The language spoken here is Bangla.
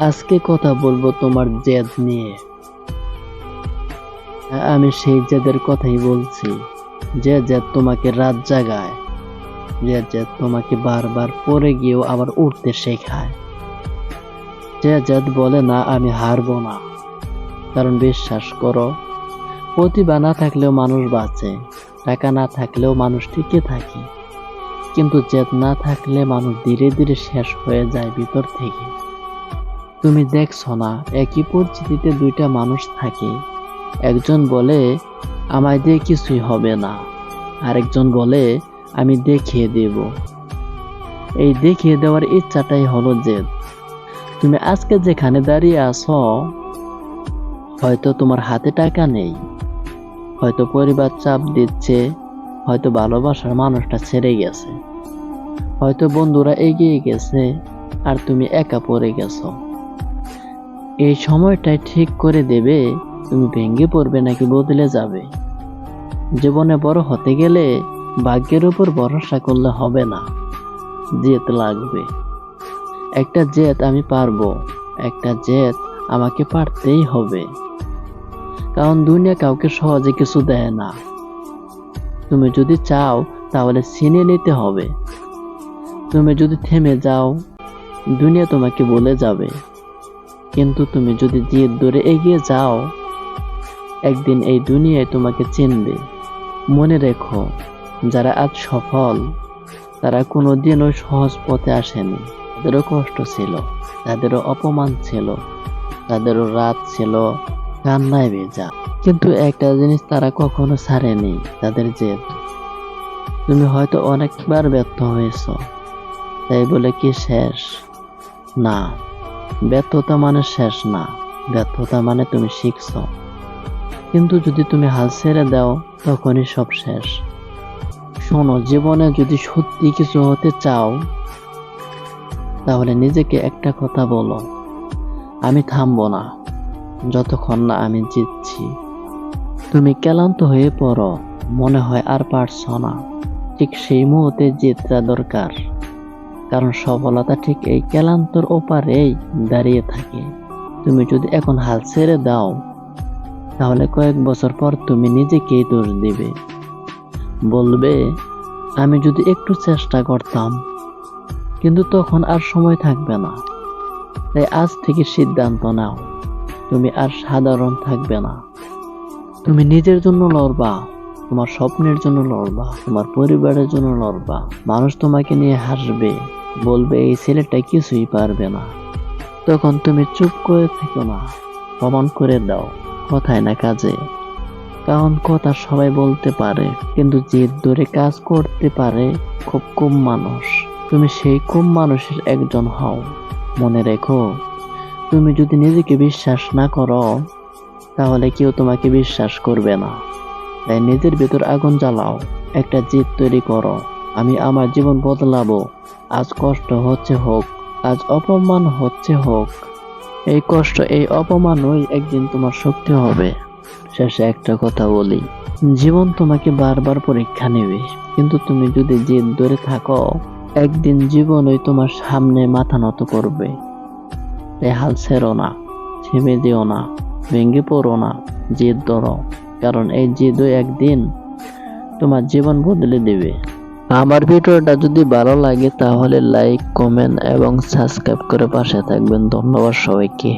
আজকে কথা বলবো তোমার জেদ নিয়ে। আমি সেই জেদের কথাই বলছি। যে জেদ তোমাকে রাত জাগায়, যে জেদ তোমাকে বারবার পড়ে গিয়েও আবার উঠতে শেখায়, যে জেদ বলে না আমি হারবো না। কারণ বিশ্বাস করো, প্রতিভা না থাকলেও মানুষ বাঁচে, টাকা না থাকলেও মানুষ টিকে থাকে, কিন্তু জেদ না থাকলে মানুষ ধীরে ধীরে শেষ হয়ে যায় ভিতর থেকে। তুমি দেখছো না, একই পরিস্থিতিতে দুইটা মানুষ থাকে, একজন বলে আমায় দিয়ে কিছুই হবে না, আরেকজন বলে আমি দেখিয়ে দেব। এই দেখিয়ে দেওয়ার ইচ্ছাটাই হলো জেদ। তুমি আজকে যেখানে দাঁড়িয়ে আছো, হয়তো তোমার হাতে টাকা নেই, হয়তো পরিবার চাপ দিচ্ছে, হয়তো ভালোবাসার মানুষটা ছেড়ে গেছে, হয়তো বন্ধুরা এগিয়ে গেছে আর তুমি একা পড়ে গেছো। এই সময়টাই ঠিক করে দেবে তুমি ভেঙে পড়বে নাকি বদলে যাবে। জীবনে বড় হতে গেলে ভাগ্যের উপর ভরসা করলে হবে না, জেদ লাগবে। একটা জেদ আমি পারবো, একটা জেদ আমাকে পারতেই হবে। কারণ দুনিয়া কাউকে সহজে কিছু দেয় না। তুমি যদি চাও তাহলে ছিনে নিতে হবে। তুমি যদি থেমে যাও, দুনিয়া তোমাকে বলে যাবে। কিন্তু তুমি যদি জেদ ধরে এগিয়ে যাও, একদিন এই দুনিয়ায় তোমাকে চিনবে। মনে রেখো, যারা আজ সফল তারা কোনোদিন ওই সহজ পথে আসেনি। তাদেরও কষ্ট ছিল, তাদেরও অপমান ছিল, তাদেরও রাত ছিল কান্নায় ভেজা। কিন্তু একটা জিনিস তারা কখনো ছাড়েনি, তাদের জেদ। তুমি হয়তো অনেকবার ব্যর্থ হয়েছ, তাই বলে কি শেষ? না, ব্যর্থতা মানে শেষ না, ব্যর্থতা মানে তুমি শিখছো। কিন্তু যদি তুমি হাল ছেড়ে দাও, তখনই সব শেষ। শোনো, জীবনে যদি সত্যি কিছু হতে চাও, তাহলে নিজেকে একটা কথা বলো, আমি থামবো না যতক্ষণ না আমি জিতছি। তুমি ক্লান্ত হয়ে পড়ো, মনে হয় আর পারছো না, ঠিক সেই মুহূর্তে জেদটা দরকার। কারণ সফলতা ঠিক এই ক্লান্তর ওপারেই দাঁড়িয়ে থাকে। তুমি যদি এখন হাল ছেড়ে দাও, তাহলে কয়েক বছর পর তুমি নিজেকেই দোষ দিবে। বলবে আমি যদি একটু চেষ্টা করতাম, কিন্তু তখন আর সময় থাকবে না। তাই আজ থেকে সিদ্ধান্ত নাও, তুমি আর সাধারণ থাকবে না। তুমি নিজের জন্য লড়বা, তোমার স্বপ্নের জন্য লড়বা, তোমার পরিবারের জন্য লড়বা। মানুষ তোমাকে নিয়ে হাসবে, বলবে এই ছেলেটা কিছুই পারবে না। তখন তুমি চুপ করে থেকো না, প্রমাণ করে দাও, কথায় না কাজে। কারণ কথা সবাই বলতে পারে, কিন্তু জেদ ধরে কাজ করতে পারে খুব কম মানুষ। তুমি সেই কম মানুষের একজন হও। মনে রেখো, তুমি যদি নিজেকে বিশ্বাস না করো, তাহলে কেউ তোমাকে বিশ্বাস করবে না। তাই নিজের ভেতর আগুন জ্বালাও, একটা জেদ তৈরি করো, আমি আমার জীবন বদলাবো। আজ কষ্ট হচ্ছে হোক, আজ অপমান হচ্ছে হোক, এই কষ্ট এই অপমানই একদিন তোমার শক্তি হবে। শেষে একটা কথা বলি, জীবন তোমাকে বারবার পরীক্ষা নেবে, কিন্তু তুমি যদি জেদ ধরে থাকো, একদিন জীবনই তোমার সামনে মাথা নত করবে। তাই হাল ছেড়ো না, থেমে যেও না, ভেঙে পড়ো না, জেদ ধরো। কারণ এই জেদই একদিন তোমার জীবন বদলে দেবে। আমার ভিডিওটা যদি ভালো লাগে তাহলে লাইক, কমেন্ট এবং সাবস্ক্রাইব করে পাশে থাকবেন। ধন্যবাদ সবাইকে।